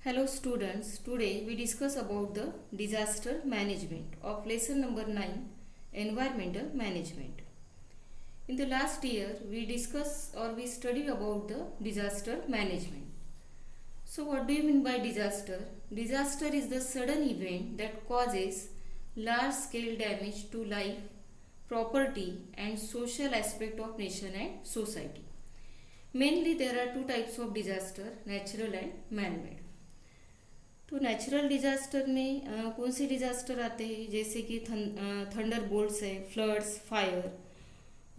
Hello students, today we discuss about the disaster management of lesson number 9, environmental management. In the last year we discussed or we studied about the disaster management. So what do you mean by disaster? Disaster is the sudden event that causes large scale damage to life, property and social aspect of nation and society. Mainly there are two types of disaster, natural and man-made. तो natural disaster में कौन से disaster आते हैं, जैसे कि thunderbolts है, floods, fire,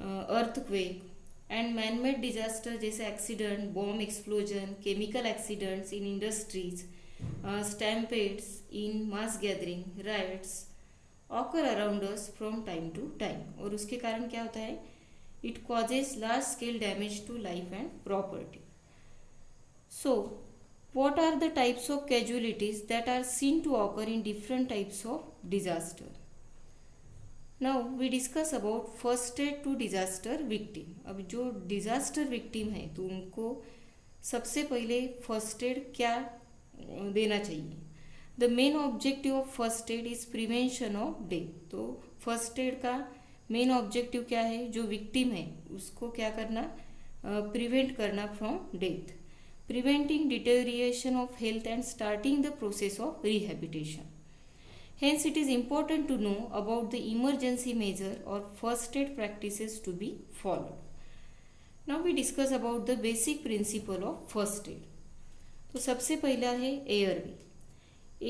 earthquake and manmade disaster जैसे accident, bomb explosion, chemical accidents in industries, stampedes in mass gathering, riots occur around us from time to time. और उसके कारण क्या होता है, it causes large scale damage to life and property. So what are the types of casualties that are seen to occur in different types of disaster? Now we discuss about first aid to disaster victim. अब जो disaster victim है तो उनको सबसे पहले first aid क्या देना चाहिए. The main objective of first aid is prevention of death. तो first aid का main objective क्या है, जो victim है उसको क्या करना, prevent करना from death, preventing deterioration of health and starting the process of rehabilitation. Hence, it is important to know about the emergency measure or first aid practices to be followed. Now we discuss about the basic principle of first aid. तो सबसे पहला है airway.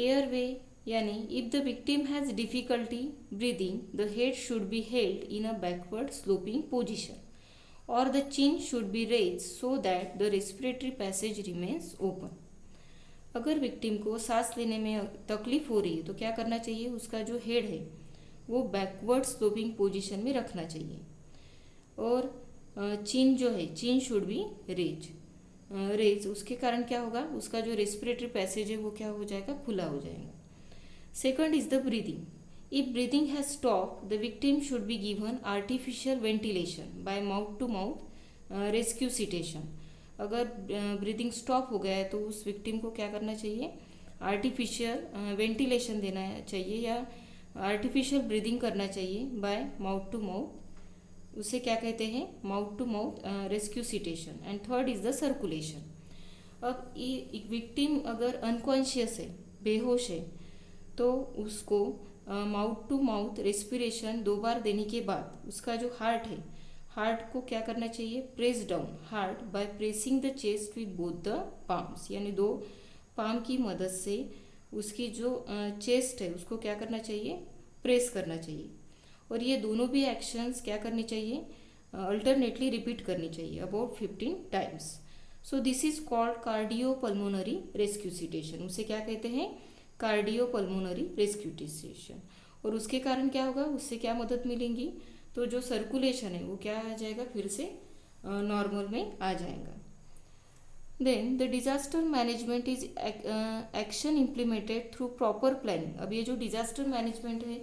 Airway यानी if the victim has difficulty breathing, the head should be held in a backward sloping position or the chin should be raised so that the respiratory passage remains open. अगर victim को सांस लेने में तकलीफ हो रही है तो क्या करना चाहिए, उसका जो हेड है वो बैकवर्ड स्लोपिंग पोजीशन में रखना चाहिए और चिन जो है, चिन शुड बी रेज. उसके कारण क्या होगा, उसका जो रेस्पिरेटरी पैसेज है वो क्या हो जाएगा, खुला हो जाएगा. Second is the breathing. If breathing has stopped, the victim should be given artificial ventilation by mouth to mouth resuscitation. अगर ब्रीदिंग स्टॉप हो गया है तो उस विक्टिम को क्या करना चाहिए, आर्टिफिशियल वेंटिलेशन देना चाहिए या आर्टिफिशियल ब्रीदिंग करना चाहिए बाय माउथ टू माउथ. उसे क्या कहते हैं, mouth to mouth resuscitation. And third is the circulation. अब एक विक्टिम अगर अनकॉन्शियस है, बेहोश है, तो उसको माउथ टू माउथ रेस्पिरेशन 2 बार देने के बाद उसका जो हार्ट है, हार्ट को क्या करना चाहिए, press down heart by pressing the chest with both the palms. यानी 2 पाम की मदद से उसकी जो चेस्ट है उसको क्या करना चाहिए, प्रेस करना चाहिए. और ये दोनों भी एक्शंस क्या करनी चाहिए, अल्टरनेटली रिपीट करनी चाहिए about 15 times. So this is called cardiopulmonary resuscitation. उसे क्या कहते हैं, कार्डियोपल्मोनरी रेस्क्यूसिटेशन. और उसके कारण क्या होगा, उससे क्या मदद मिलेंगी, तो जो सर्कुलेशन है वो क्या आ जाएगा, फिर से नॉर्मल में आ जाएगा. Then the disaster management is action implemented through proper planning. अब ये जो डिजास्टर मैनेजमेंट है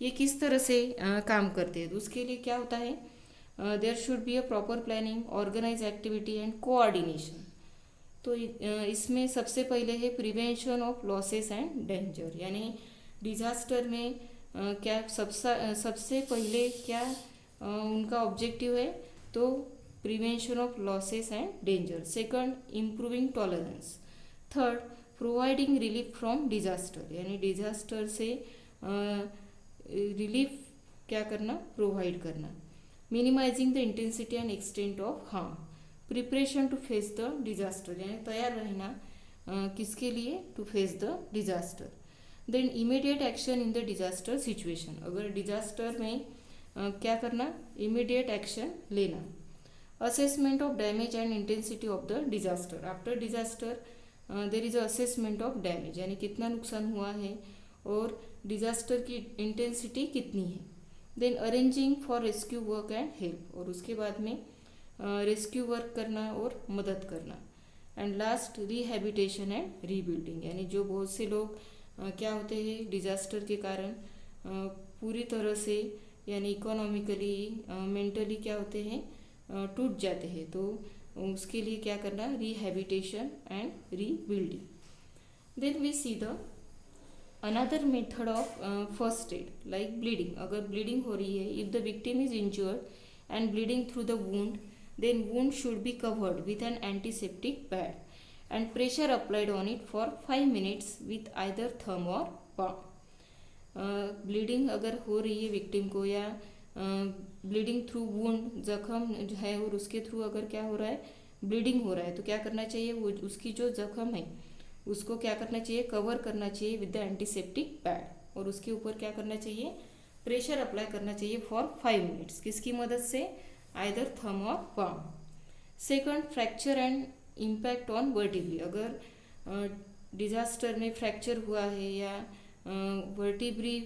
ये किस तरह से काम करते हैं, तो उसके लिए क्या होता है, there should be a proper planning, organise activity and coordination. तो इसमें सबसे पहले है prevention of losses and danger. यानी डिजास्टर में क्या सबसे पहले क्या उनका ऑब्जेक्टिव है, तो prevention of losses and danger. Second, improving tolerance. Third, providing relief from disaster. यानी डिजास्टर से रिलीफ क्या करना, प्रोवाइड करना. Minimising the intensity and extent of harm. Preparation to face the disaster. यानी तैयार रहना किसके लिए, to face the disaster. Then immediate action in the disaster situation. अगर डिजास्टर में क्या करना, इमीडिएट एक्शन लेना. Assessment of damage and intensity of the disaster. After disaster there is assessment of damage, यानी कितना नुकसान हुआ है और डिजास्टर की इंटेंसिटी कितनी है. Then arranging for rescue work and help. और उसके बाद में रेस्क्यू वर्क करना और मदद करना. And last, rehabilitation and rebuilding. यानी जो बहुत से लोग क्या होते हैं डिजास्टर के कारण पूरी तरह से यानी इकोनॉमिकली मेंटली क्या होते हैं, टूट जाते हैं, तो उसके लिए क्या करना, rehabilitation and rebuilding. Then we see the another method of first aid like bleeding. अगर bleeding हो रही है, if the victim is injured and bleeding through the wound, then wound should be covered with an antiseptic pad and pressure applied on it for 5 minutes with either thumb or palm. Bleeding अगर हो रही है victim को या bleeding through wound जख्म जो है और उसके थ्रू अगर क्या हो रहा है ब्लीडिंग हो रहा है तो क्या करना चाहिए, वो उसकी जो जख्म है उसको क्या करना चाहिए, कवर करना चाहिए विद द एंटीसेप्टिक पैड और उसके ऊपर क्या करना चाहिए, प्रेशर अप्लाई करना चाहिए फॉर 5 मिनट्स. किसकी मदद से, आइदर थम और palm. Second, fracture and impact on vertebrae. अगर डिजास्टर में फ्रैक्चर हुआ है या वर्टिब्री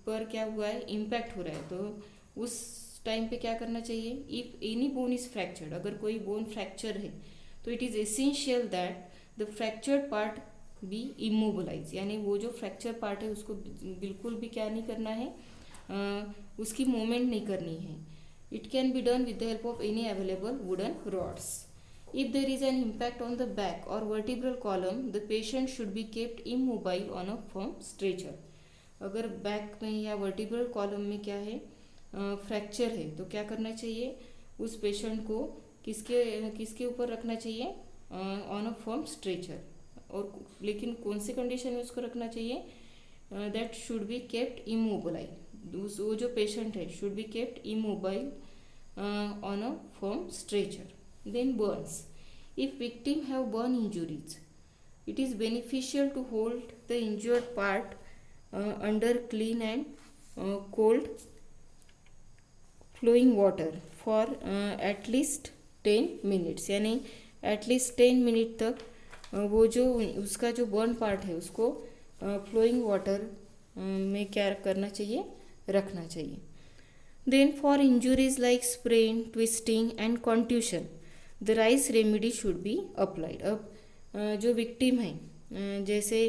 पर क्या हुआ है, इम्पैक्ट हो रहा है, तो उस टाइम पे क्या करना चाहिए. If any bone is fractured, अगर कोई बोन फ्रैक्चर है तो it is essential that the fractured part be immobilise, यानी वो जो फ्रैक्चर पार्ट है उसको बिल्कुल भी क्या नहीं करना है, उसकी मूवमेंट नहीं करनी है. It can be done with the help of any available wooden rods. If there is an impact on the back or vertebral column, the patient should be kept immobile on a firm stretcher. अगर back में या vertebral column में क्या है, fracture है, तो क्या करना चाहिए, उस पेशेंट को किसके ऊपर रखना चाहिए, ऑन अ फर्म स्ट्रेचर. और लेकिन कौन सी कंडीशन में उसको रखना चाहिए, that should be kept immobile. वो जो पेशेंट है should be kept immobile on a firm stretcher. Then burns. If victim have burn injuries, it is beneficial to hold the injured part under clean and cold flowing water for at least 10 minutes. यानी at least 10 minute तक वो जो उसका जो burn part है उसको flowing water में क्या करना चाहिए, रखना चाहिए. Then for injuries like sprain, twisting and contusion, the rice remedy should be applied. अब जो विक्टिम है, जैसे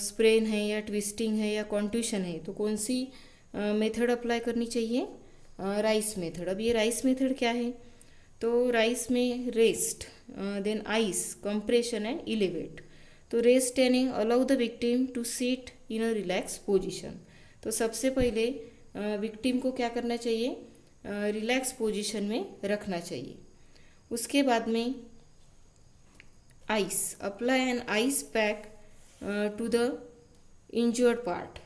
स्प्रेन है या ट्विस्टिंग है या कॉन्ट्यूशन है, तो कौन सी मेथड अप्लाई करनी चाहिए, राइस मेथड. अब ये राइस मेथड क्या है, तो राइस में rest, then ice, compression and elevate. तो रेस्ट यानी allow the victim to sit in a relax position. तो सबसे पहले विक्टिम को क्या करना चाहिए, रिलैक्स पोजिशन में रखना चाहिए. उसके बाद में ice, apply an ice pack to the injured part.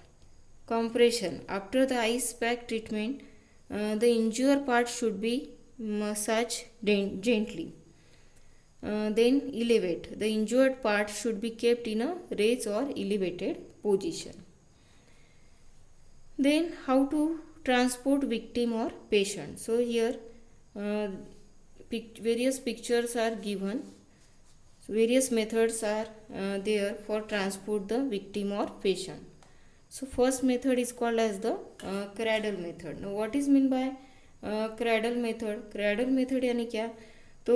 Compression, after the ice pack treatment the injured part should be massage gently. Then elevate, the injured part should be kept in a raised or elevated position. Then how to transport victim or patient. So here various pictures are given. So various methods are there for transport the victim or patient. So first method is called as the cradle method. Now what is mean by cradle method? Cradle method यानी क्या, तो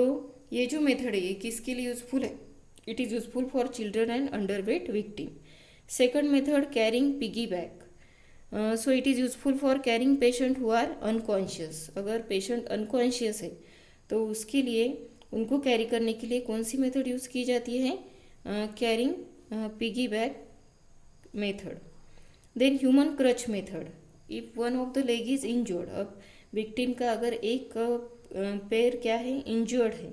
ये जो method है ये किसके लिए useful है, it is useful for children and underweight victim. Second method carrying piggy back. So it is useful for carrying patient who are unconscious. अगर पेशेंट अनकॉन्शियस है तो उसके लिए उनको कैरी करने के लिए कौन सी मेथड यूज़ की जाती है, carrying piggy back method. Then human crutch method. If one of the leg is injured, अब विक्टिम का अगर एक पैर क्या है, इंजर्ड है,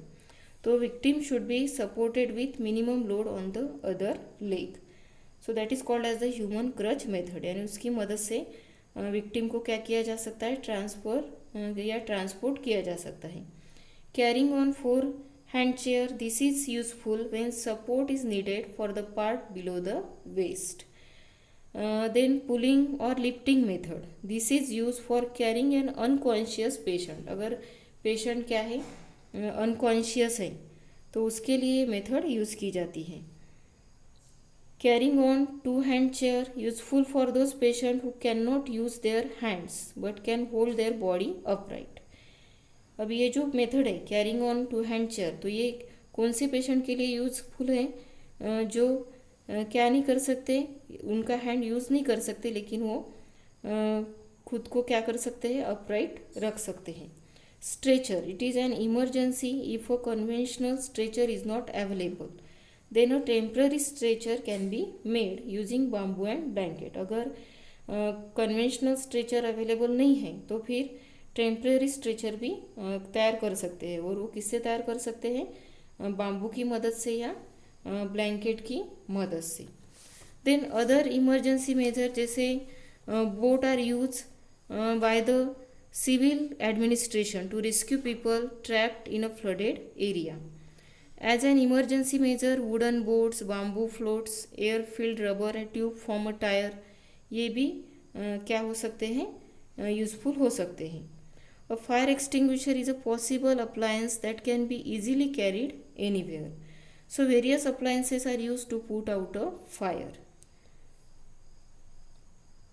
तो victim should be supported with minimum load on the other leg. So that is called as the human crutch method. यानी उसकी मदद से विक्टिम को क्या किया जा सकता है, ट्रांसफर या ट्रांसपोर्ट किया जा सकता है. Carrying on 4 hand chair, this is useful when support is needed for the part below the waist. Then pulling or lifting method. This is used for carrying an unconscious patient. अगर patient क्या है, unconscious है, तो उसके लिए method use की जाती है. Carrying on 2 hand chair, useful for those patients who cannot use their hands but can hold their body upright. अब ये जो मेथड है कैरिंग ऑन 2 हैंड चेयर, तो ये कौन से पेशेंट के लिए यूज़फुल है, जो क्या नहीं कर सकते, उनका हैंड यूज़ नहीं कर सकते लेकिन वो खुद को क्या कर सकते हैं, अपराइट रख सकते हैं. Stretcher, it is an emergency if a conventional stretcher is not available. Then a temporary stretcher can be made using bamboo and blanket. अगर कन्वेंशनल स्ट्रेचर अवेलेबल नहीं है तो फिर टेम्पररी स्ट्रेचर भी तैयार कर सकते हैं. और वो किससे तैयार कर सकते हैं? बाम्बू की मदद से या ब्लैंकेट की मदद से. देन अदर इमरजेंसी मेजर जैसे boat are used by the civil administration to rescue people trapped in a flooded area. As an emergency measure, wooden boats, bamboo floats, air-filled rubber and tube form a tire. ये भी क्या हो सकते हैं? Useful हो सकते हैं. A fire extinguisher is a possible appliance that can be easily carried anywhere. So various appliances are used to put out a fire.